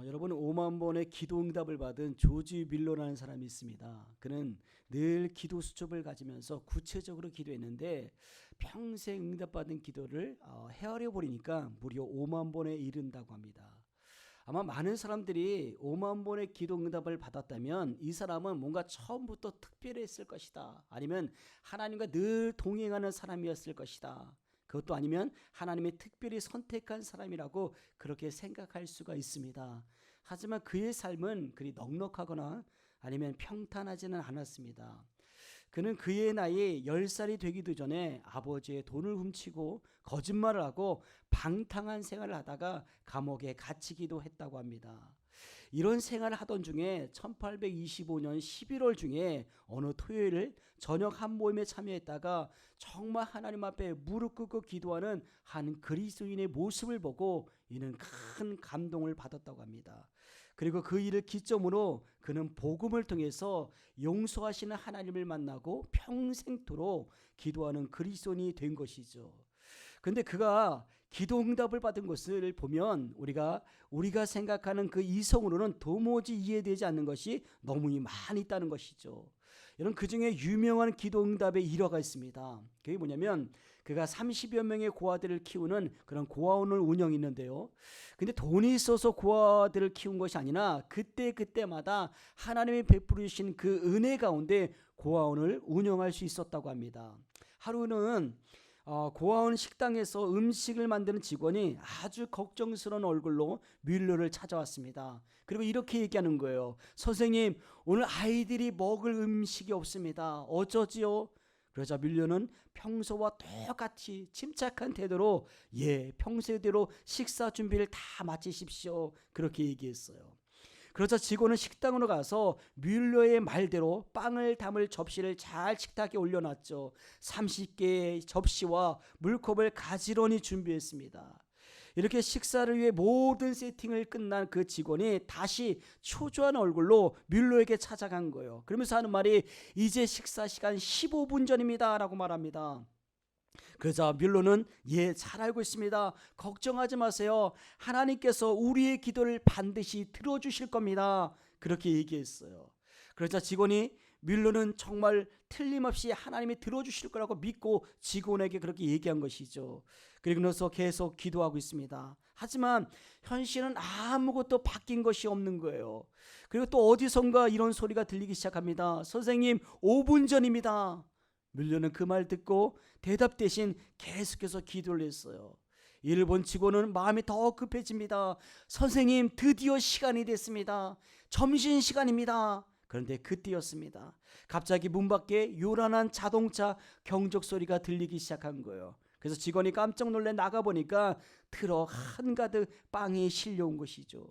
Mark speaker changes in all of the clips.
Speaker 1: 여러분 5만 번의 기도 응답을 받은 조지 밀러라는 사람이 있습니다. 그는 늘 기도 수첩을 가지면서 구체적으로 기도했는데 평생 응답받은 기도를 헤아려 보니까 무려 5만 번에 이른다고 합니다. 아마 많은 사람들이 5만 번의 기도 응답을 받았다면 이 사람은 뭔가 처음부터 특별했을 것이다. 아니면 하나님과 늘 동행하는 사람이었을 것이다. 그것도 아니면 하나님이 특별히 선택한 사람이라고 그렇게 생각할 수가 있습니다. 하지만 그의 삶은 그리 넉넉하거나 아니면 평탄하지는 않았습니다. 그는 그의 나이 10살이 되기도 전에 아버지의 돈을 훔치고 거짓말을 하고 방탕한 생활을 하다가 감옥에 갇히기도 했다고 합니다. 이런 생활을 하던 중에 1825년 11월 중에 어느 토요일 저녁 한 모임에 참여했다가 정말 하나님 앞에 무릎 꿇고 기도하는 한 그리스도인의 모습을 보고 이는 큰 감동을 받았다고 합니다. 그리고 그 일을 기점으로 그는 복음을 통해서 용서하시는 하나님을 만나고 평생토록 기도하는 그리스도인이 된 것이죠. 그런데 그가 기도 응답을 받은 것을 보면 우리가 생각하는 그 이성으로는 도무지 이해되지 않는 것이 너무 많이 있다는 것이죠. 여러분, 그 중에 유명한 기도 응답의 일화가 있습니다. 그게 뭐냐면 그가 30여 명의 고아들을 키우는 그런 고아원을 운영했는데요. 근데 돈이 있어서 고아들을 키운 것이 아니라 그때마다 하나님이 베풀어 주신 그 은혜 가운데 고아원을 운영할 수 있었다고 합니다. 하루는 고아원 식당에서 음식을 만드는 직원이 아주 걱정스러운 얼굴로 뮬러를 찾아왔습니다. 그리고 이렇게 얘기하는 거예요. 선생님, 오늘 아이들이 먹을 음식이 없습니다. 어쩌지요? 그러자 뮬러는 평소와 똑같이 침착한 태도로 평소대로 식사 준비를 다 마치십시오. 그렇게 얘기했어요. 그러자 직원은 식당으로 가서 뮬러의 말대로 빵을 담을 접시를 잘 식탁에 올려놨죠. 30개의 접시와 물컵을 가지런히 준비했습니다. 이렇게 식사를 위해 모든 세팅을 끝난 그 직원이 다시 초조한 얼굴로 뮬러에게 찾아간 거예요. 그러면서 하는 말이 이제 식사 시간 15분 전입니다 라고 말합니다. 그러자 뮬러는 잘 알고 있습니다. 걱정하지 마세요. 하나님께서 우리의 기도를 반드시 들어주실 겁니다. 그렇게 얘기했어요. 그러자 직원이 뮬러는 정말 틀림없이 하나님이 들어주실 거라고 믿고 직원에게 그렇게 얘기한 것이죠. 그리고 나서 계속 기도하고 있습니다. 하지만 현실은 아무것도 바뀐 것이 없는 거예요. 그리고 또 어디선가 이런 소리가 들리기 시작합니다. 선생님, 5분 전입니다. 뮬러는 그 말 듣고 대답 대신 계속해서 기도를 했어요. 이를 본 직원은 마음이 더 급해집니다. 선생님, 드디어 시간이 됐습니다. 점심시간입니다. 그런데 그때였습니다. 갑자기 문 밖에 요란한 자동차 경적 소리가 들리기 시작한 거예요. 그래서 직원이 깜짝 놀래 나가보니까 트럭 한가득 빵이 실려온 것이죠.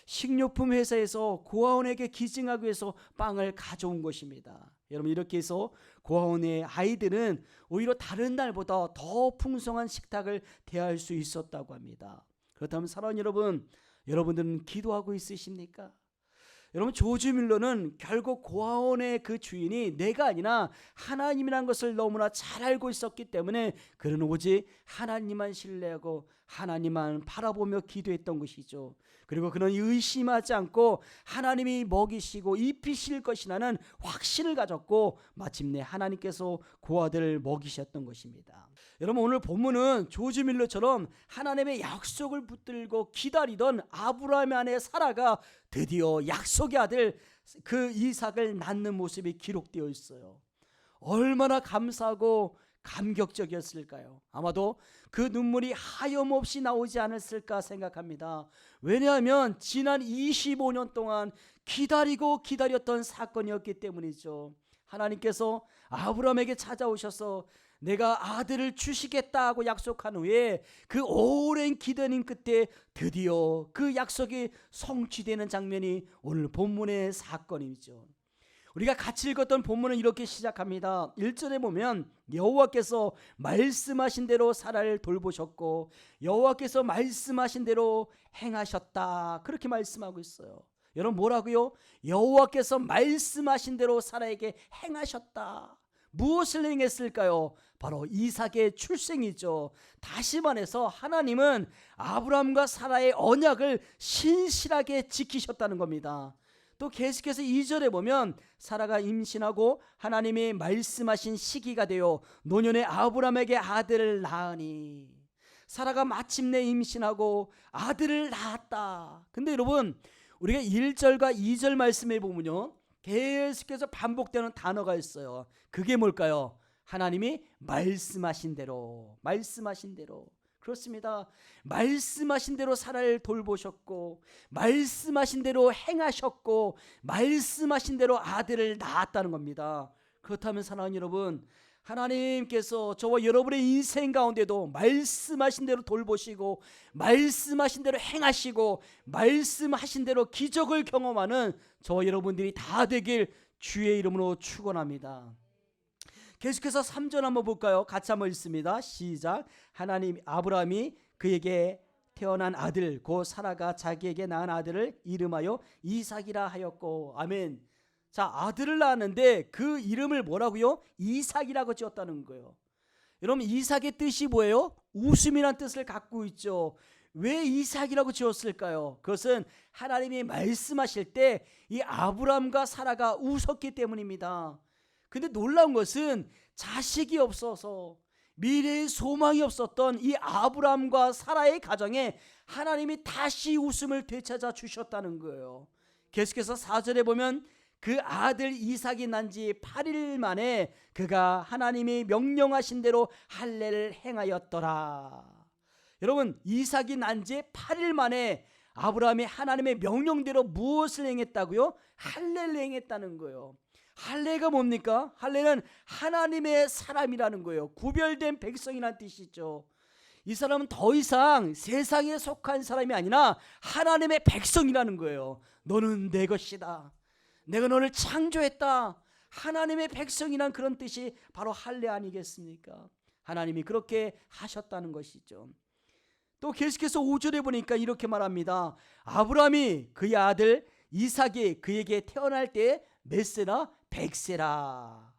Speaker 1: 식료품 회사에서 고아원에게 기증하기 위해서 빵을 가져온 것입니다. 여러분, 이렇게 해서 고아원의 아이들은 오히려 다른 날보다 더 풍성한 식탁을 대할 수 있었다고 합니다. 그렇다면 사랑하는 여러분, 여러분들은 기도하고 있으십니까? 여러분, 조지 뮬러는 결국 고아원의 그 주인이 내가 아니라 하나님이라는 것을 너무나 잘 알고 있었기 때문에 그는 오직 하나님만 신뢰하고 하나님만 바라보며 기도했던 것이죠. 그리고 그는 의심하지 않고 하나님이 먹이시고 입히실 것이라는 확신을 가졌고 마침내 하나님께서 고아들을 먹이셨던 것입니다. 여러분, 오늘 본문은 조지 뮬러처럼 하나님의 약속을 붙들고 기다리던 아브라함의 아내 사라가 드디어 약속의 아들 그 이삭을 낳는 모습이 기록되어 있어요. 얼마나 감사하고 감격적이었을까요? 아마도 그 눈물이 하염없이 나오지 않았을까 생각합니다. 왜냐하면 지난 25년 동안 기다렸던 사건이었기 때문이죠. 하나님께서 아브라함에게 찾아오셔서 내가 아들을 주시겠다고 약속한 후에 그 오랜 기다림 끝에 드디어 그 약속이 성취되는 장면이 오늘 본문의 사건이죠. 우리가 같이 읽었던 본문은 이렇게 시작합니다. 1절에 보면 여호와께서 말씀하신 대로 사라를 돌보셨고 여호와께서 말씀하신 대로 행하셨다, 그렇게 말씀하고 있어요. 여러분, 뭐라고요? 여호와께서 말씀하신 대로 사라에게 행하셨다. 무엇을 행했을까요? 바로 이삭의 출생이죠. 다시 말해서 하나님은 아브라함과 사라의 언약을 신실하게 지키셨다는 겁니다. 또 계속해서 2절에 보면 사라가 임신하고 하나님이 말씀하신 시기가 되어 노년의 아브라함에게 아들을 낳으니, 사라가 마침내 임신하고 아들을 낳았다. 근데 여러분, 우리가 1절과 2절 말씀에 보면요, 계속해서 반복되는 단어가 있어요. 그게 뭘까요? 하나님이 말씀하신 대로, 말씀하신 대로. 그렇습니다. 말씀하신 대로 사라를 돌보셨고, 말씀하신 대로 행하셨고, 말씀하신 대로 아들을 낳았다는 겁니다. 그렇다면 사랑하는 여러분, 하나님께서 저와 여러분의 인생 가운데도 말씀하신 대로 돌보시고, 말씀하신 대로 행하시고, 말씀하신 대로 기적을 경험하는 저와 여러분들이 다 되길 주의 이름으로 축원합니다. 계속해서 3절 한번 볼까요? 같이 한번 읽습니다. 시작. 하나님, 아브라함이 그에게 태어난 아들 곧 사라가 자기에게 낳은 아들을 이름하여 이삭이라 하였고. 아멘. 자, 아들을 낳았는데 그 이름을 뭐라고요? 이삭이라고 지었다는 거예요. 여러분, 이삭의 뜻이 뭐예요? 웃음이란 뜻을 갖고 있죠. 왜 이삭이라고 지었을까요? 그것은 하나님이 말씀하실 때 이 아브라함과 사라가 웃었기 때문입니다. 근데 놀라운 것은 자식이 없어서 미래의 소망이 없었던 이 아브라함과 사라의 가정에 하나님이 다시 웃음을 되찾아 주셨다는 거예요. 계속해서 4절에 보면 그 아들 이삭이 난 지 8일 만에 그가 하나님이 명령하신 대로 할례를 행하였더라. 여러분, 이삭이 난 지 8일 만에 아브라함이 하나님의 명령대로 무엇을 행했다고요? 할례를 행했다는 거예요. 할례가 뭡니까? 할례는 하나님의 사람이라는 거예요. 구별된 백성이라는 뜻이죠. 이 사람은 더 이상 세상에 속한 사람이 아니라 하나님의 백성이라는 거예요. 너는 내 것이다. 내가 너를 창조했다. 하나님의 백성이란 그런 뜻이 바로 할례 아니겠습니까? 하나님이 그렇게 하셨다는 것이죠. 또 계속해서 5절에 보니까 이렇게 말합니다. 아브라함이 그의 아들 이삭이 그에게 태어날 때 몇 세나? 100세라.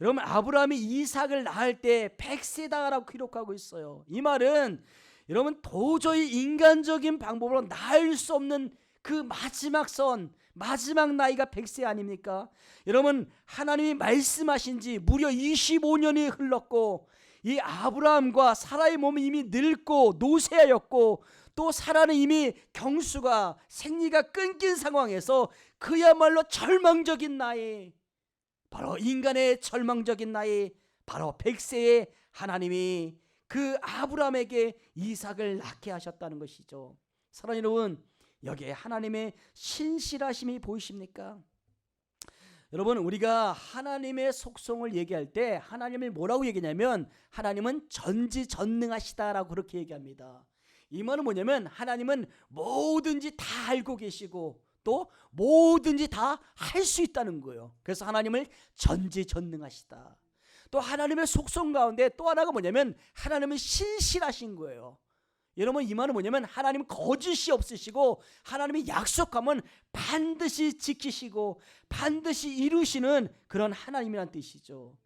Speaker 1: 여러분, 아브라함이 이삭을 낳을 때 100세다라고 기록하고 있어요. 이 말은 여러분, 도저히 인간적인 방법으로 낳을 수 없는 그 마지막 선, 마지막 나이가 100세 아닙니까? 여러분, 하나님이 말씀하신 지 무려 25년이 흘렀고, 이 아브라함과 사라의 몸은 이미 늙고 노쇠하였고, 또 사라는 이미 경수가 생리가 끊긴 상황에서 그야말로 절망적인 나이, 바로 인간의 절망적인 나이, 바로 100세에 하나님이 그 아브라함에게 이삭을 낳게 하셨다는 것이죠. 사랑하는 여러분, 여기에 하나님의 신실하심이 보이십니까? 여러분, 우리가 하나님의 속성을 얘기할 때 하나님이 뭐라고 얘기하냐면 하나님은 전지전능하시다라고 그렇게 얘기합니다. 이 말은 뭐냐면 하나님은 뭐든지 다 알고 계시고 또 뭐든지 다 할 수 있다는 거예요. 그래서 하나님을 전지전능하시다. 또 하나님의 속성 가운데 또 하나가 뭐냐면 하나님은 신실하신 거예요. 여러분, 이 말은 뭐냐면 하나님은 거짓이 없으시고 하나님이 약속하면 반드시 지키시고 반드시 이루시는 그런 하나님이란 뜻이죠.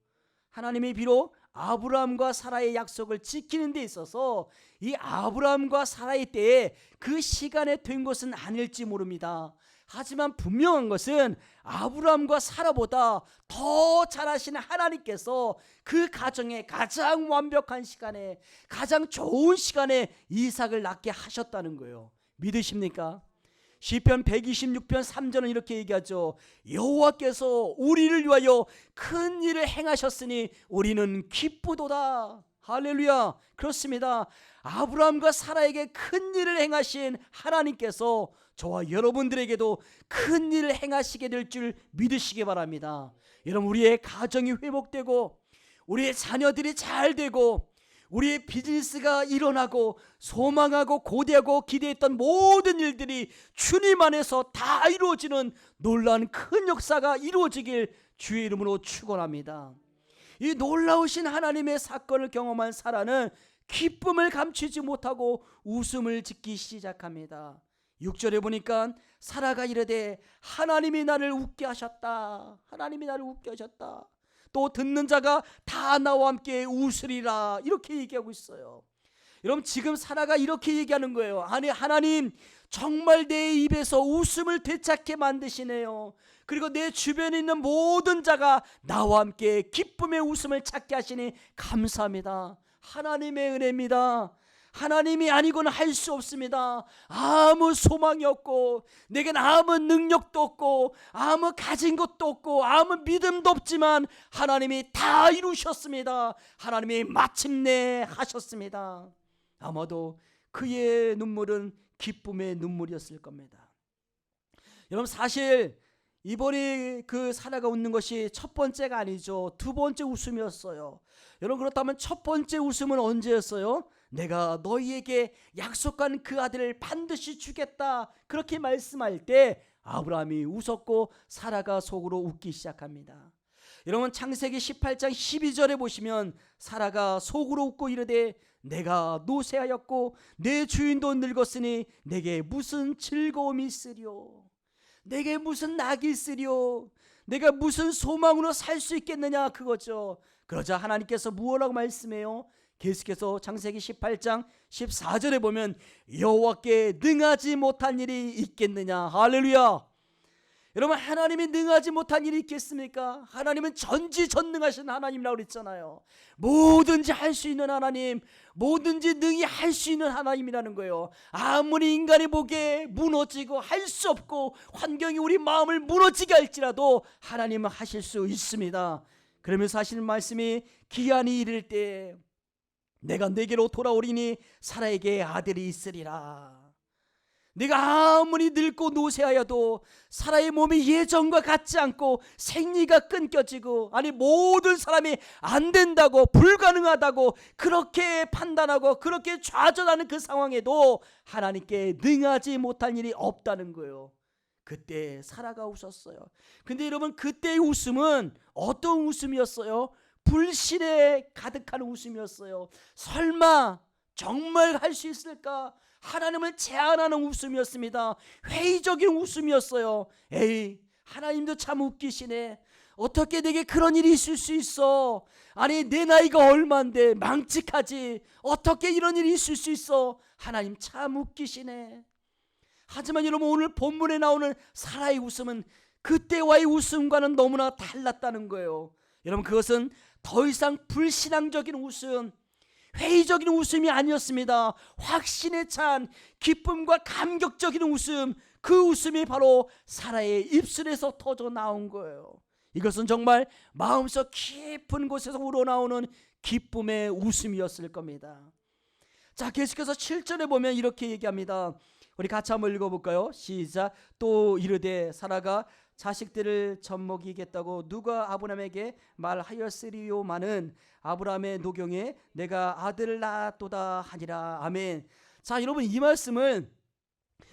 Speaker 1: 하나님이 비록 아브라함과 사라의 약속을 지키는 데 있어서 이 아브라함과 사라의 때에 그 시간에 된 것은 아닐지 모릅니다. 하지만 분명한 것은 아브라함과 사라보다 더 잘하시는 하나님께서 그 가정에 가장 완벽한 시간에 가장 좋은 시간에 이삭을 낳게 하셨다는 거예요. 믿으십니까? 시편 126편 3절은 이렇게 얘기하죠. 여호와께서 우리를 위하여 큰 일을 행하셨으니 우리는 기쁘도다. 할렐루야. 그렇습니다. 아브라함과 사라에게 큰 일을 행하신 하나님께서 저와 여러분들에게도 큰 일을 행하시게 될 줄 믿으시기 바랍니다. 여러분, 우리의 가정이 회복되고 우리의 자녀들이 잘 되고 우리의 비즈니스가 일어나고 소망하고 고대하고 기대했던 모든 일들이 주님 안에서 다 이루어지는 놀라운 큰 역사가 이루어지길 주의 이름으로 축원합니다. 이 놀라우신 하나님의 사건을 경험한 사라는 기쁨을 감추지 못하고 웃음을 짓기 시작합니다. 6절에 보니까 사라가 이르되 하나님이 나를 웃게 하셨다. 하나님이 나를 웃게 하셨다. 또 듣는 자가 다 나와 함께 웃으리라, 이렇게 얘기하고 있어요. 여러분, 지금 사라가 이렇게 얘기하는 거예요. 아니, 하나님 정말 내 입에서 웃음을 되찾게 만드시네요. 그리고 내 주변에 있는 모든 자가 나와 함께 기쁨의 웃음을 찾게 하시니 감사합니다. 하나님의 은혜입니다. 하나님이 아니고는 할 수 없습니다. 아무 소망이 없고, 내겐 아무 능력도 없고, 아무 가진 것도 없고, 아무 믿음도 없지만 하나님이 다 이루셨습니다. 하나님이 마침내 하셨습니다. 아마도 그의 눈물은 기쁨의 눈물이었을 겁니다. 여러분, 사실 이번에 그 사라가 웃는 것이 첫 번째가 아니죠. 두 번째 웃음이었어요. 여러분, 그렇다면 첫 번째 웃음은 언제였어요? 내가 너희에게 약속한 그 아들을 반드시 주겠다, 그렇게 말씀할 때 아브라함이 웃었고 사라가 속으로 웃기 시작합니다. 여러분, 창세기 18장 12절에 보시면 사라가 속으로 웃고 이르되 내가 노쇠하였고 내 주인도 늙었으니 내게 무슨 즐거움이 있으리요, 내게 무슨 낙이 있으리요, 내가 무슨 소망으로 살 수 있겠느냐, 그거죠. 그러자 하나님께서 무엇라고 말씀해요? 계속해서 창세기 18장 14절에 보면 여호와께 능하지 못한 일이 있겠느냐. 할렐루야. 여러분, 하나님이 능하지 못한 일이 있겠습니까? 하나님은 전지전능하신 하나님이라고 그랬잖아요. 뭐든지 할 수 있는 하나님, 뭐든지 능히 할 수 있는 하나님이라는 거예요. 아무리 인간이 보기에 무너지고 할 수 없고 환경이 우리 마음을 무너지게 할지라도 하나님은 하실 수 있습니다. 그러면서 하시는 말씀이 기한이 이를 때 내가 내게로 돌아오리니 사라에게 아들이 있으리라. 내가 아무리 늙고 노쇠하여도 사라의 몸이 예전과 같지 않고 생리가 끊겨지고, 아니 모든 사람이 안 된다고, 불가능하다고 그렇게 판단하고 그렇게 좌절하는 그 상황에도 하나님께 능하지 못할 일이 없다는 거예요. 그때 사라가 웃었어요. 근데 여러분, 그때의 웃음은 어떤 웃음이었어요? 불신에 가득한 웃음이었어요. 설마 정말 할 수 있을까? 하나님을 제안하는 웃음이었습니다. 회의적인 웃음이었어요. 에이, 하나님도 참 웃기시네. 어떻게 내게 그런 일이 있을 수 있어? 아니, 내 나이가 얼만데 망측하지. 어떻게 이런 일이 있을 수 있어? 하나님 참 웃기시네. 하지만 여러분, 오늘 본문에 나오는 사라의 웃음은 그때와의 웃음과는 너무나 달랐다는 거예요. 여러분, 그것은 더 이상 불신앙적인 웃음, 회의적인 웃음이 아니었습니다. 확신에 찬 기쁨과 감격적인 웃음, 그 웃음이 바로 사라의 입술에서 터져 나온 거예요. 이것은 정말 마음속 깊은 곳에서 우러나오는 기쁨의 웃음이었을 겁니다. 자, 계속해서 7절에 보면 이렇게 얘기합니다. 우리 같이 한번 읽어볼까요? 시작. 또 이르되 사라가 자식들을 젖먹이겠다고 누가 아브라함에게 말하였으리요마는 아브라함의 노경에 내가 아들을 낳았도다 하니라. 아멘. 자, 여러분, 이 말씀은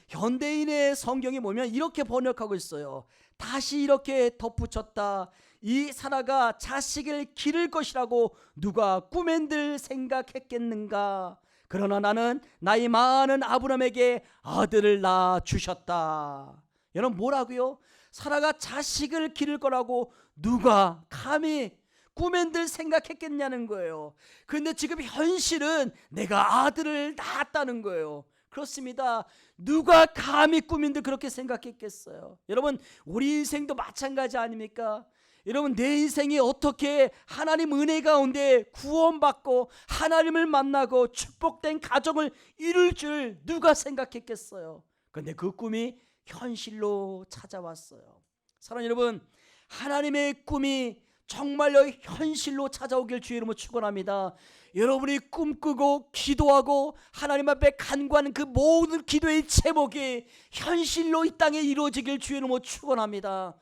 Speaker 1: 현대인의 성경에 보면 이렇게 번역하고 있어요. 다시 이렇게 덧붙였다. 이 사라가 자식을 기를 것이라고 누가 꿈엔들 생각했겠는가? 그러나 나는 나이 많은 아브라함에게 아들을 낳아 주셨다. 여러분, 뭐라고요? 사라가 자식을 기를 거라고 누가 감히 꿈엔들 생각했겠냐는 거예요. 그런데 지금 현실은 내가 아들을 낳았다는 거예요. 그렇습니다. 누가 감히 꿈인들 그렇게 생각했겠어요? 여러분, 우리 인생도 마찬가지 아닙니까? 여러분, 내 인생이 어떻게 하나님 은혜 가운데 구원받고 하나님을 만나고 축복된 가정을 이룰 줄 누가 생각했겠어요? 그런데 그 꿈이 현실로 찾아왔어요. 사랑하는 여러분, 하나님의 꿈이 정말로 현실로 찾아오길 주의 이름으로 축원합니다. 여러분이 꿈꾸고 기도하고 하나님 앞에 간구하는 그 모든 기도의 제목이 현실로 이 땅에 이루어지길 주의 이름으로 축원합니다.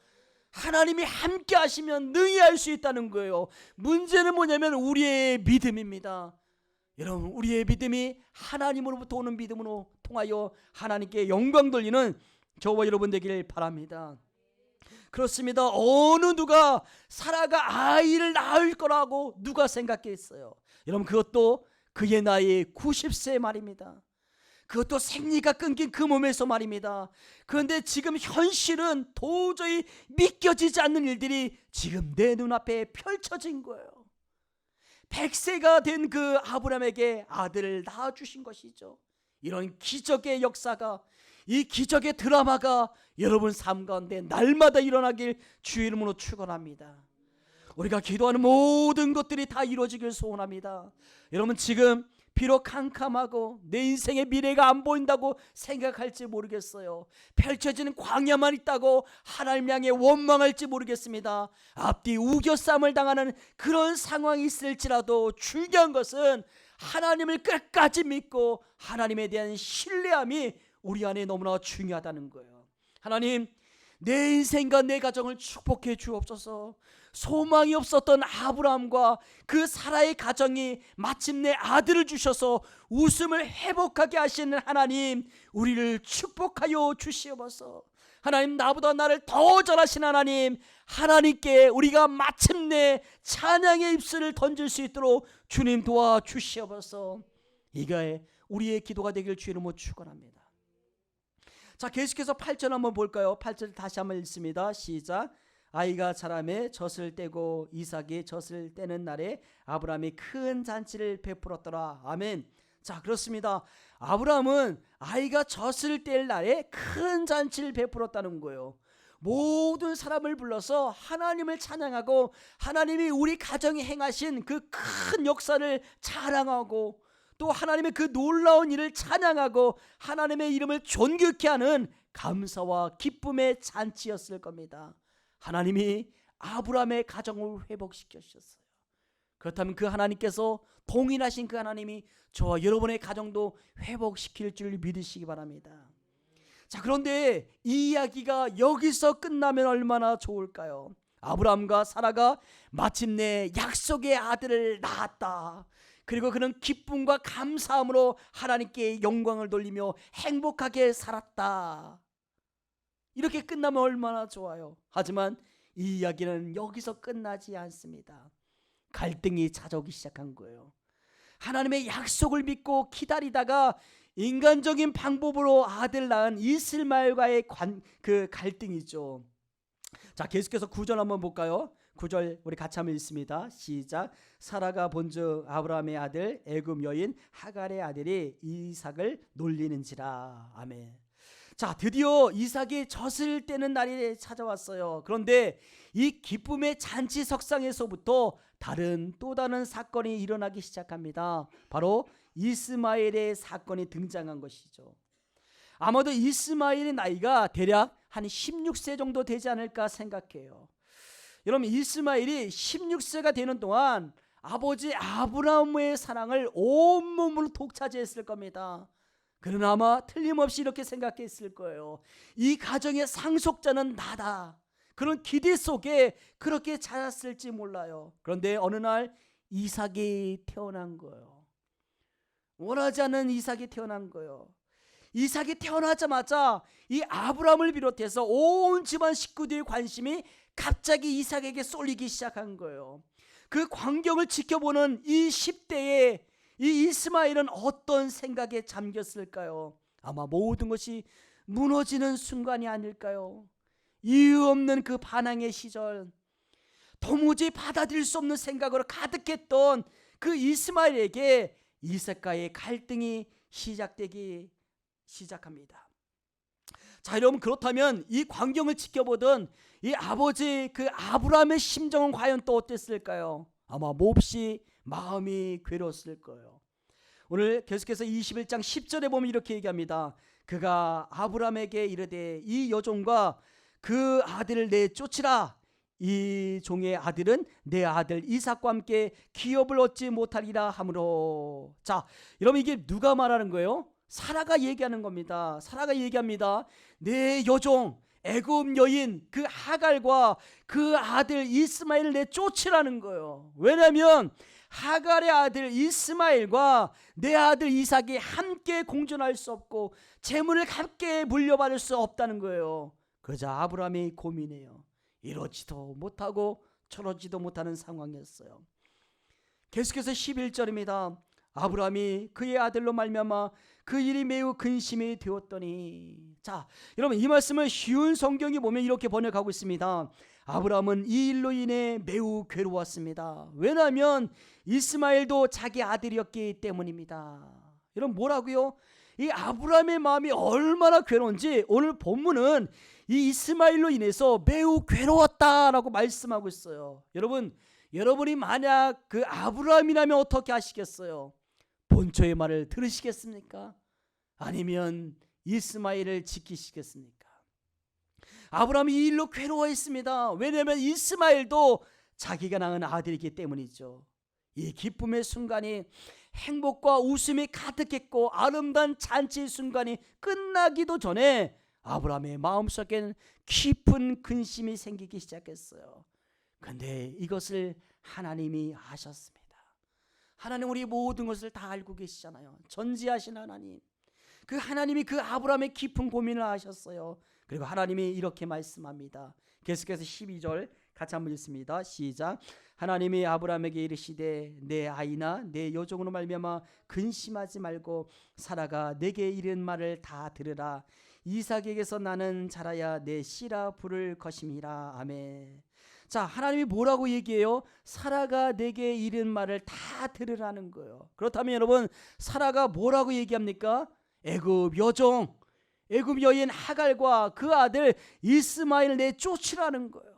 Speaker 1: 하나님이 함께 하시면 능히 할 수 있다는 거예요. 문제는 뭐냐면 우리의 믿음입니다. 여러분, 우리의 믿음이 하나님으로부터 오는 믿음으로 통하여 하나님께 영광 돌리는 저와 여러분 되길 바랍니다. 그렇습니다. 어느 누가 사라가 아이를 낳을 거라고 누가 생각했어요? 여러분, 그것도 그의 나이 90세 말입니다. 그것도 생리가 끊긴 그 몸에서 말입니다. 그런데 지금 현실은 도저히 믿겨지지 않는 일들이 지금 내 눈앞에 펼쳐진 거예요. 100세가 된 그 아브라함에게 아들을 낳아주신 것이죠. 이런 기적의 역사가, 이 기적의 드라마가 여러분 삶 가운데 날마다 일어나길 주의 이름으로 축원합니다. 우리가 기도하는 모든 것들이 다 이루어지길 소원합니다. 여러분 지금 비록 캄캄하고 내 인생의 미래가 안 보인다고 생각할지 모르겠어요. 펼쳐지는 광야만 있다고 하나님 향해 원망할지 모르겠습니다. 앞뒤 우겨싸움을 당하는 그런 상황이 있을지라도 중요한 것은 하나님을 끝까지 믿고 하나님에 대한 신뢰함이 우리 안에 너무나 중요하다는 거예요. 하나님, 내 인생과 내 가정을 축복해 주옵소서. 소망이 없었던 아브라함과 그 사라의 가정이 마침내 아들을 주셔서 웃음을 회복하게 하시는 하나님, 우리를 축복하여 주시옵소서. 하나님, 나보다 나를 더 잘하신 하나님, 하나님께 우리가 마침내 찬양의 입술을 던질 수 있도록 주님 도와주시옵소서. 이게 우리의 기도가 되길 주 이름으로 축원합니다. 자, 계속해서 8절 한번 볼까요? 8절 다시 한번 읽습니다. 시작. 아이가 자라매 젖을 떼고 이삭이 젖을 떼는 날에 아브라함이 큰 잔치를 베풀었더라. 아멘. 자, 그렇습니다. 아브라함은 아이가 젖을 뗄 날에 큰 잔치를 베풀었다는 거예요. 모든 사람을 불러서 하나님을 찬양하고 하나님이 우리 가정에 행하신 그 큰 역사를 자랑하고 또 하나님의 그 놀라운 일을 찬양하고 하나님의 이름을 존귀케 하는 감사와 기쁨의 잔치였을 겁니다. 하나님이 아브라함의 가정을 회복시켜 주셨어요. 그렇다면 그 하나님께서 동일하신 그 하나님이 저와 여러분의 가정도 회복시킬 줄 믿으시기 바랍니다. 자, 그런데 이 이야기가 여기서 끝나면 얼마나 좋을까요? 아브라함과 사라가 마침내 약속의 아들을 낳았다. 그리고 그는 기쁨과 감사함으로 하나님께 영광을 돌리며 행복하게 살았다. 이렇게 끝나면 얼마나 좋아요. 하지만 이 이야기는 여기서 끝나지 않습니다. 갈등이 찾아오기 시작한 거예요. 하나님의 약속을 믿고 기다리다가 인간적인 방법으로 아들 낳은 이스마엘과의 그 갈등이죠. 자, 계속해서 9절 한번 볼까요? 9절 우리 같이 한번 읽습니다. 시작. 사라가 본즉 아브라함의 아들 애굽 여인 하갈의 아들이 이삭을 놀리는지라. 아멘. 자, 드디어 이삭이 젖을 떼는 날이 찾아왔어요. 그런데 이 기쁨의 잔치 석상에서부터 또 다른 사건이 일어나기 시작합니다. 바로 이스마엘의 사건이 등장한 것이죠. 아마도 이스마엘의 나이가 대략 한 16세 정도 되지 않을까 생각해요. 여러분, 이스마엘이 16세가 되는 동안 아버지 아브라함의 사랑을 온몸으로 독차지했을 겁니다. 그는 아마 틀림없이 이렇게 생각했을 거예요. 이 가정의 상속자는 나다. 그런 기대 속에 그렇게 자랐을지 몰라요. 그런데 어느 날 이삭이 태어난 거예요. 원하지 않는 이삭이 태어난 거예요. 이삭이 태어나자마자 이 아브라함을 비롯해서 온 집안 식구들의 관심이 갑자기 이삭에게 쏠리기 시작한 거예요. 그 광경을 지켜보는 이 10대의 이 이스마엘은 어떤 생각에 잠겼을까요? 아마 모든 것이 무너지는 순간이 아닐까요? 이유 없는 그 반항의 시절, 도무지 받아들일 수 없는 생각으로 가득했던 그 이스마엘에게 이삭과의 갈등이 시작되기 시작합니다. 자, 여러분, 그렇다면 이 광경을 지켜보던 이 아버지 그 아브라함의 심정은 과연 또 어땠을까요? 아마 몹시 마음이 괴로웠을 거예요. 오늘 계속해서 21장 10절에 보면 이렇게 얘기합니다. 그가 아브라함에게 이르되 이 여종과 그 아들을 내쫓으라. 이 종의 아들은 내 아들 이삭과 함께 기업을 얻지 못하리라 하므로. 자, 여러분, 이게 누가 말하는 거예요? 사라가 얘기하는 겁니다. 사라가 얘기합니다. 내 여종 애굽 여인 그 하갈과 그 아들 이스마엘을 내쫓으라는 거예요. 왜냐하면 하갈의 아들 이스마엘과 내 아들 이삭이 함께 공존할 수 없고 재물을 함께 물려받을 수 없다는 거예요. 그러자 아브라함이 고민해요. 이러지도 못하고 저러지도 못하는 상황이었어요. 계속해서 11절입니다. 아브라함이 그의 아들로 말미암아 그 일이 매우 근심이 되었더니. 자, 여러분, 이 말씀을 쉬운 성경이 보면 이렇게 번역하고 있습니다. 아브라함은 이 일로 인해 매우 괴로웠습니다. 왜냐하면 이스마엘도 자기 아들이었기 때문입니다. 여러분, 뭐라고요? 이 아브라함의 마음이 얼마나 괴로운지 오늘 본문은 이 이스마엘로 인해서 매우 괴로웠다라고 말씀하고 있어요. 여러분이 만약 그 아브라함이라면 어떻게 하시겠어요? 본초의 말을 들으시겠습니까? 아니면 이스마엘을 지키시겠습니까? 아브라함이 이 일로 괴로워했습니다. 왜냐하면 이스마엘도 자기가 낳은 아들이기 때문이죠. 이 기쁨의 순간이 행복과 웃음이 가득했고 아름다운 잔치의 순간이 끝나기도 전에 아브라함의 마음속엔 깊은 근심이 생기기 시작했어요. 그런데 이것을 하나님이 아셨습니다. 하나님 우리 모든 것을 다 알고 계시잖아요. 전지하신 하나님. 그 하나님이 그 아브라함의 깊은 고민을 아셨어요. 그리고 하나님이 이렇게 말씀합니다. 계속해서 12절 같이 한번 읽습니다. 시작. 하나님이 아브라함에게 이르시되 내 아이나 내 여종으로 말미암아 근심하지 말고 사라가 내게 이른 말을 다 들으라. 이삭에게서 나는 자라야 내 씨라 부를 것임이라. 아멘. 자, 하나님이 뭐라고 얘기해요? 사라가 내게 이른 말을 다 들으라는 거예요. 그렇다면 여러분, 사라가 뭐라고 얘기합니까? 애굽 여종, 애굽 여인 하갈과 그 아들 이스마엘 내쫓으라는 거예요.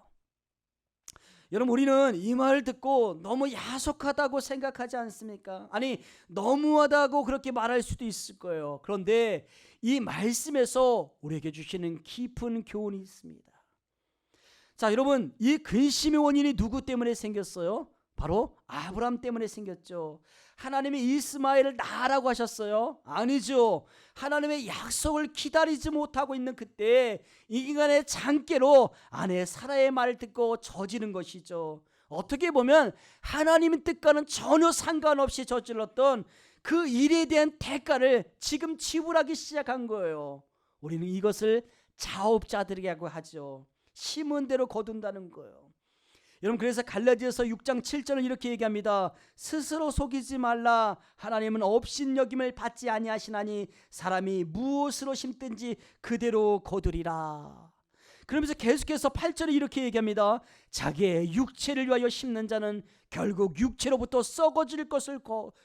Speaker 1: 여러분, 우리는 이 말 듣고 너무 야속하다고 생각하지 않습니까? 아니, 너무하다고 그렇게 말할 수도 있을 거예요. 그런데 이 말씀에서 우리에게 주시는 깊은 교훈이 있습니다. 자, 여러분, 이 근심의 원인이 누구 때문에 생겼어요? 바로 아브라함 때문에 생겼죠. 하나님이 이스마엘을 낳으라고 하셨어요? 아니죠. 하나님의 약속을 기다리지 못하고 있는 그때 이 인간의 장깨로 아내 사라의 말을 듣고 저지른 것이죠. 어떻게 보면 하나님의 뜻과는 전혀 상관없이 저질렀던 그 일에 대한 대가를 지금 지불하기 시작한 거예요. 우리는 이것을 자업자득이라고 하죠. 심은 대로 거둔다는 거예요. 여러분, 그래서 갈라디아서 6장 7절은 이렇게 얘기합니다. 스스로 속이지 말라. 하나님은 업신여김을 받지 아니하시나니 사람이 무엇으로 심든지 그대로 거두리라. 그러면서 계속해서 8절에 이렇게 얘기합니다. 자기의 육체를 위하여 심는 자는 결국 육체로부터 썩어질 것을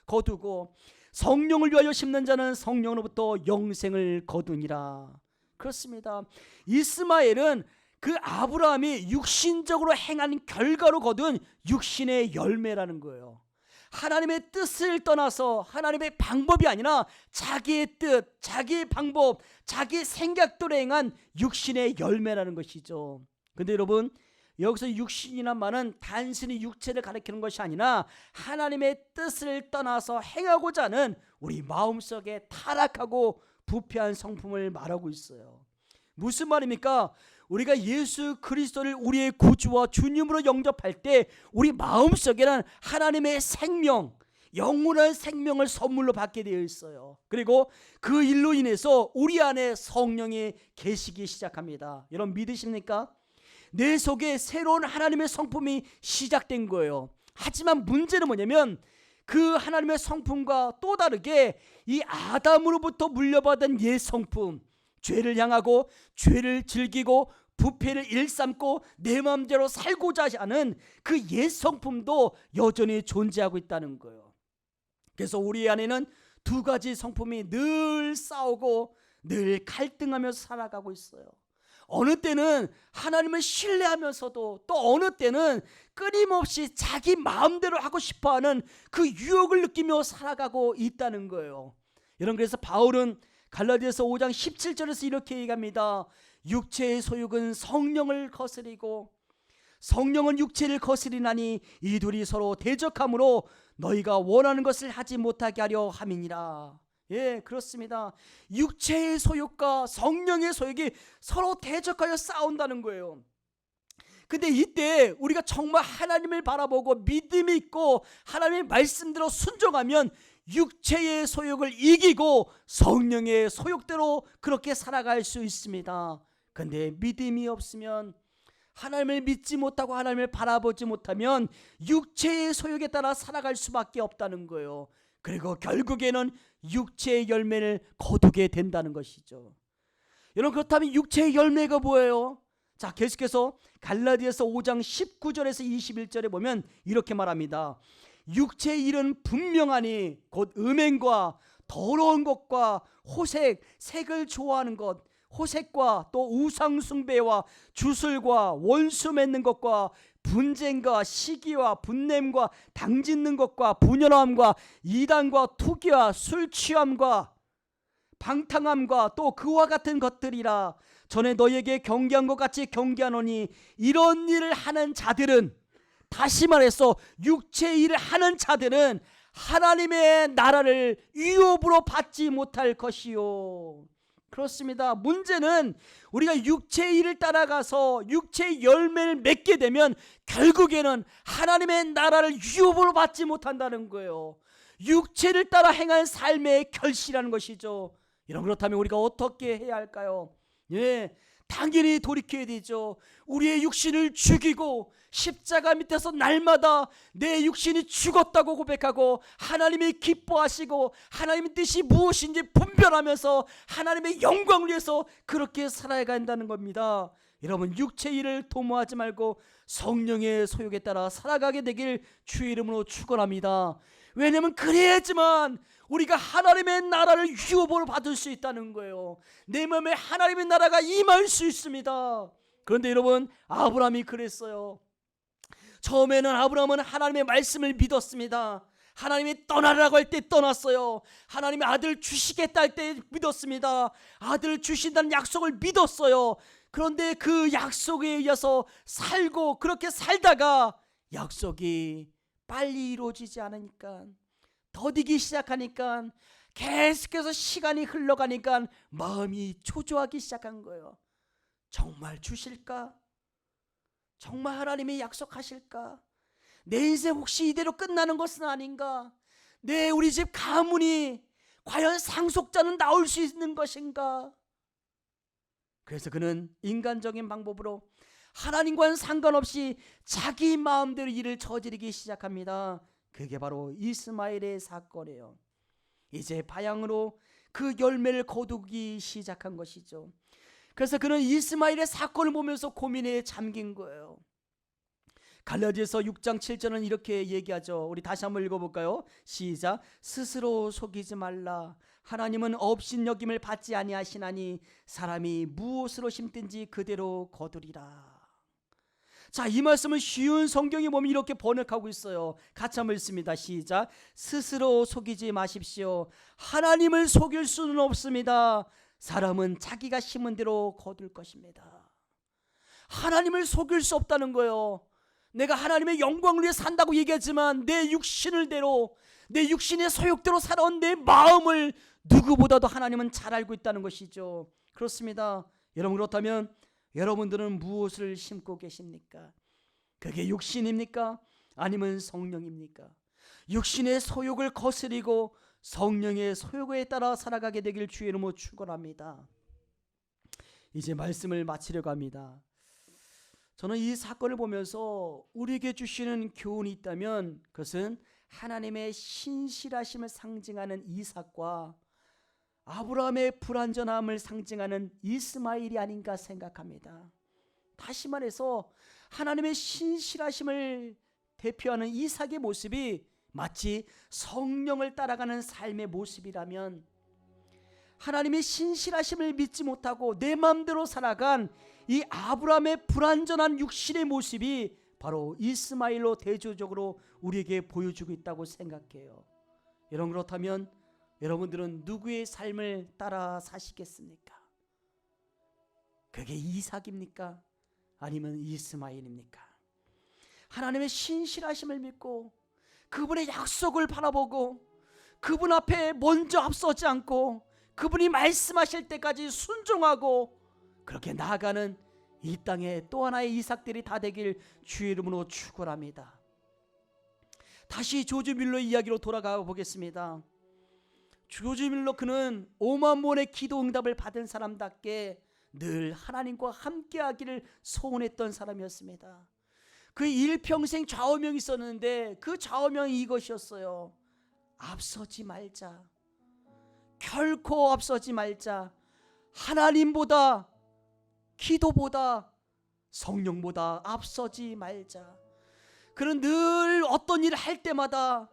Speaker 1: 거두고 성령을 위하여 심는 자는 성령으로부터 영생을 거두니라. 그렇습니다. 이스마엘은 그 아브라함이 육신적으로 행한 결과로 거둔 육신의 열매라는 거예요. 하나님의 뜻을 떠나서 하나님의 방법이 아니라 자기의 뜻, 자기의 방법, 자기의 생각대로 행한 육신의 열매라는 것이죠. 근데 여러분, 여기서 육신이란 말은 단순히 육체를 가리키는 것이 아니라 하나님의 뜻을 떠나서 행하고자 하는 우리 마음속에 타락하고 부패한 성품을 말하고 있어요. 무슨 말입니까? 우리가 예수 그리스도를 우리의 구주와 주님으로 영접할 때 우리 마음속에는 하나님의 생명, 영원한 생명을 선물로 받게 되어 있어요. 그리고 그 일로 인해서 우리 안에 성령이 계시기 시작합니다. 여러분, 믿으십니까? 내 속에 새로운 하나님의 성품이 시작된 거예요. 하지만 문제는 뭐냐면 그 하나님의 성품과 또 다르게 이 아담으로부터 물려받은 옛 성품, 죄를 향하고 죄를 즐기고 부패를 일삼고 내 마음대로 살고자 하는 그 옛 성품도 여전히 존재하고 있다는 거예요. 그래서 우리 안에는 두 가지 성품이 늘 싸우고 늘 갈등하면서 살아가고 있어요. 어느 때는 하나님을 신뢰하면서도 또 어느 때는 끊임없이 자기 마음대로 하고 싶어하는 그 유혹을 느끼며 살아가고 있다는 거예요. 여러분, 그래서 바울은 갈라디아서 5장 17절에서 이렇게 얘기합니다. 육체의 소욕은 성령을 거스리고 성령은 육체를 거스리나니 이 둘이 서로 대적함으로 너희가 원하는 것을 하지 못하게 하려 함이니라. 예, 그렇습니다. 육체의 소욕과 성령의 소욕이 서로 대적하여 싸운다는 거예요. 근데 이때 우리가 정말 하나님을 바라보고 믿음이 있고 하나님의 말씀대로 순종하면 육체의 소욕을 이기고 성령의 소욕대로 그렇게 살아갈 수 있습니다. 근데 믿음이 없으면, 하나님을 믿지 못하고 하나님을 바라보지 못하면 육체의 소욕에 따라 살아갈 수밖에 없다는 거예요. 그리고 결국에는 육체의 열매를 거두게 된다는 것이죠. 여러분, 그렇다면 육체의 열매가 뭐예요? 자, 계속해서 갈라디아서 5장 19절에서 21절에 보면 이렇게 말합니다. 육체의 일은 분명하니 곧 음행과 더러운 것과 호색, 색을 좋아하는 것, 호색과 또 우상숭배와 주술과 원수 맺는 것과 분쟁과 시기와 분냄과 당짓는 것과 분열함과 이단과 투기와 술 취함과 방탕함과 또 그와 같은 것들이라. 전에 너희에게 경계한 것 같이 경계하노니 이런 일을 하는 자들은, 다시 말해서 육체의 일을 하는 자들은 하나님의 나라를 유업으로 받지 못할 것이요. 그렇습니다. 문제는 우리가 육체의 일을 따라가서 육체의 열매를 맺게 되면 결국에는 하나님의 나라를 유업으로 받지 못한다는 거예요. 육체를 따라 행한 삶의 결실이라는 것이죠. 여러분, 그렇다면 우리가 어떻게 해야 할까요? 당연히 돌이켜야 되죠. 우리의 육신을 죽이고 십자가 밑에서 날마다 내 육신이 죽었다고 고백하고 하나님이 기뻐하시고 하나님의 뜻이 무엇인지 분별하면서 하나님의 영광을 위해서 그렇게 살아야 한다는 겁니다. 여러분, 육체의 일을 도모하지 말고 성령의 소욕에 따라 살아가게 되길 주의 이름으로 축원합니다. 왜냐하면 그래야지만 우리가 하나님의 나라를 유업으로 받을 수 있다는 거예요. 내 마음에 하나님의 나라가 임할 수 있습니다. 그런데 여러분, 아브라함이 그랬어요. 처음에는 아브라함은 하나님의 말씀을 믿었습니다. 하나님이 떠나라고 할 때 떠났어요. 하나님이 아들 주시겠다 할 때 믿었습니다. 아들 주신다는 약속을 믿었어요. 그런데 그 약속에 의해서 살고 그렇게 살다가 약속이 빨리 이루어지지 않으니까, 더디기 시작하니까, 계속해서 시간이 흘러가니까 마음이 초조하기 시작한 거예요. 정말 주실까? 정말 하나님이 약속하실까? 내 인생 혹시 이대로 끝나는 것은 아닌가? 우리 집 가문이 과연 상속자는 나올 수 있는 것인가? 그래서 그는 인간적인 방법으로 하나님과는 상관없이 자기 마음대로 일을 저지르기 시작합니다. 그게 바로 이스마엘의 사건이에요. 이제 바양으로 그 열매를 거두기 시작한 것이죠. 그래서 그는 이스마엘의 사건을 보면서 고민에 잠긴 거예요. 갈라디아서 6장 7절은 이렇게 얘기하죠. 우리 다시 한번 읽어볼까요? 시작. 스스로 속이지 말라. 하나님은 업신여김을 받지 아니하시나니 사람이 무엇으로 심든지 그대로 거두리라. 자, 이 말씀은 쉬운 성경에 보면 이렇게 번역하고 있어요. 같이 한번 읽습니다. 시작. 스스로 속이지 마십시오. 하나님을 속일 수는 없습니다. 사람은 자기가 심은 대로 거둘 것입니다. 하나님을 속일 수 없다는 거예요. 내가 하나님의 영광을 위해 산다고 얘기하지만 내 육신을 대로, 내 육신의 소욕대로 살아온 내 마음을 누구보다도 하나님은 잘 알고 있다는 것이죠. 그렇습니다. 여러분, 그렇다면 여러분들은 무엇을 심고 계십니까? 그게 육신입니까? 아니면 성령입니까? 육신의 소욕을 거스리고 성령의 소욕에 따라 살아가게 되길 주의 이름으로 축원합니다. 이제 말씀을 마치려고 합니다. 저는 이 사건을 보면서 우리에게 주시는 교훈이 있다면 그것은 하나님의 신실하심을 상징하는 이삭과 아브라함의 불완전함을 상징하는 이스마엘이 아닌가 생각합니다. 다시 말해서 하나님의 신실하심을 대표하는 이삭의 모습이 마치 성령을 따라가는 삶의 모습이라면, 하나님의 신실하심을 믿지 못하고 내 마음대로 살아간 이 아브라함의 불완전한 육신의 모습이 바로 이스마엘로 대조적으로 우리에게 보여주고 있다고 생각해요. 여러분, 그렇다면 여러분들은 누구의 삶을 따라 사시겠습니까? 그게 이삭입니까? 아니면 이스마엘입니까? 하나님의 신실하심을 믿고 그분의 약속을 바라보고 그분 앞에 먼저 앞서지 않고 그분이 말씀하실 때까지 순종하고 그렇게 나아가는 이 땅에 또 하나의 이삭들이 다 되길 주의 이름으로 축원합니다. 다시 조지 밀러 이야기로 돌아가 보겠습니다. 조지 밀러, 그는 5만 번의 기도 응답을 받은 사람답게 늘 하나님과 함께하기를 소원했던 사람이었습니다. 그 일평생 좌우명이 있었는데 그 좌우명이 이것이었어요. 앞서지 말자. 결코 앞서지 말자. 하나님보다, 기도보다, 성령보다 앞서지 말자. 그는 늘 어떤 일을 할 때마다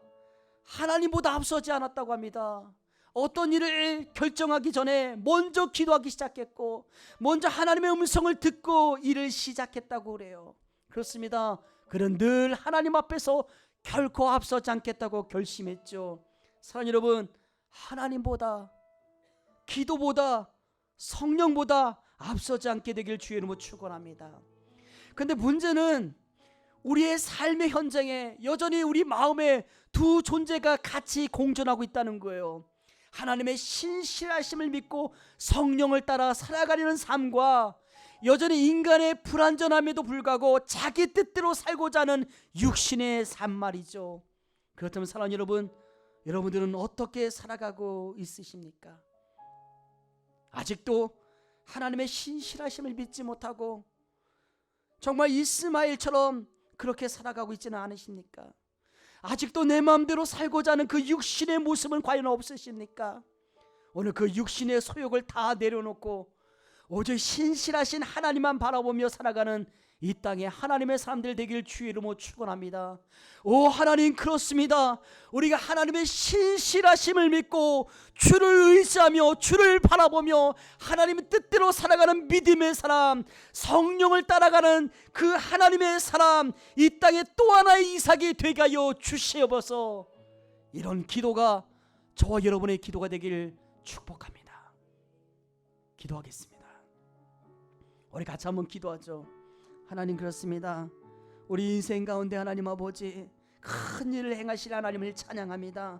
Speaker 1: 하나님보다 앞서지 않았다고 합니다. 어떤 일을 결정하기 전에 먼저 기도하기 시작했고, 먼저 하나님의 음성을 듣고 일을 시작했다고 그래요. 그렇습니다. 그는 늘 하나님 앞에서 결코 앞서지 않겠다고 결심했죠. 사랑하는 여러분, 하나님보다, 기도보다, 성령보다 앞서지 않게 되길 주의 이름으로 축원합니다. 그런데 문제는 우리의 삶의 현장에 여전히 우리 마음에 두 존재가 같이 공존하고 있다는 거예요. 하나님의 신실하심을 믿고 성령을 따라 살아가려는 삶과 여전히 인간의 불완전함에도 불구하고 자기 뜻대로 살고자 하는 육신의 삶 말이죠. 그렇다면 사랑하는 여러분, 여러분들은 어떻게 살아가고 있으십니까? 아직도 하나님의 신실하심을 믿지 못하고 정말 이스마엘처럼 그렇게 살아가고 있지는 않으십니까? 아직도 내 마음대로 살고자 하는 그 육신의 모습은 과연 없으십니까? 오늘 그 육신의 소욕을 다 내려놓고 오직 신실하신 하나님만 바라보며 살아가는 이 땅에 하나님의 사람들 되길 주의 이름으로 축원합니다. 오 하나님, 그렇습니다. 우리가 하나님의 신실하심을 믿고 주를 의지하며 주를 바라보며 하나님의 뜻대로 살아가는 믿음의 사람, 성령을 따라가는 그 하나님의 사람, 이 땅에 또 하나의 이삭이 되게 하여 주시옵소서. 이런 기도가 저와 여러분의 기도가 되길 축복합니다. 기도하겠습니다. 우리 같이 한번 기도하죠. 하나님, 그렇습니다. 우리 인생 가운데 하나님 아버지 큰 일을 행하실 하나님을 찬양합니다.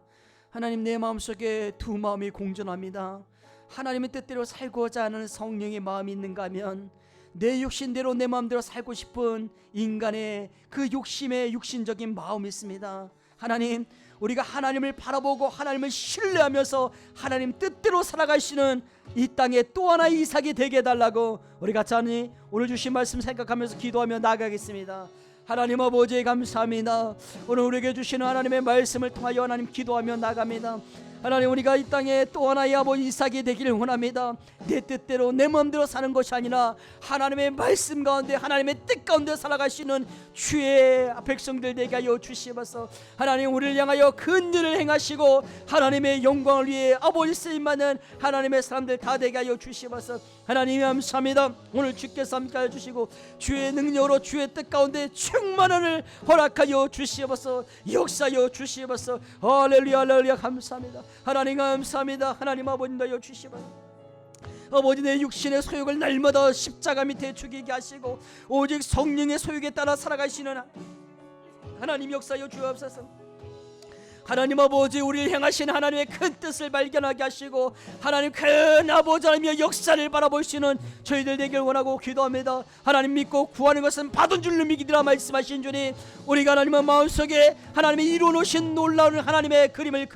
Speaker 1: 하나님, 내 마음속에 두 마음이 공존합니다. 하나님의 뜻대로 살고자 하는 성령의 마음이 있는가 하면 내 육신대로 내 마음대로 살고 싶은 인간의 그 욕심의 육신적인 마음이 있습니다. 하나님, 우리가 하나님을 바라보고 하나님을 신뢰하면서 하나님 뜻대로 살아가시는 이 땅에 또 하나의 이삭이 되게 해달라고 우리 같이 하니 오늘 주신 말씀 생각하면서 기도하며 나아가겠습니다. 하나님 아버지 감사합니다. 오늘 우리에게 주시는 하나님의 말씀을 통하여 하나님 기도하며 나갑니다. 하나님, 우리가 이 땅에 또 하나의 아버지 이삭이 되기를 원합니다. 내 뜻대로 내 마음대로 사는 것이 아니라 하나님의 말씀 가운데 하나님의 뜻 가운데 살아가시는 주의 백성들 되게 하여 주시옵소서. 하나님, 우리를 향하여 큰 일을 행하시고 하나님의 영광을 위해 아버지 쓰임받는 하나님의 사람들 다 되게 하여 주시옵소서. 하나님 감사합니다. 오늘 주께서 함께하여 주시고 주의 능력으로 주의 뜻 가운데 충만함을 허락하여 주시옵소서. 역사하여 주시옵소서. 할렐루야 할렐루야 감사합니다. 하나님 감사합니다. 하나님 아버지 나여 주시옵소서. 아버지, 내 육신의 소욕을 날마다 십자가 밑에 죽이게 하시고 오직 성령의 소욕에 따라 살아가시는 하나님 역사여 주옵소서. 하나님 아버지, 우리를 향하신 하나님의 큰 뜻을 발견하게 하시고 하나님 큰 아버지 하나님의 역사를 바라보시는 저희들 되길 원하고 기도합니다. 하나님 믿고 구하는 것은 받은 줄로 믿기라 말씀하신 주님, 우리가 하나님의 마음속에 하나님이 이루어놓으신 놀라운 하나님의 그림을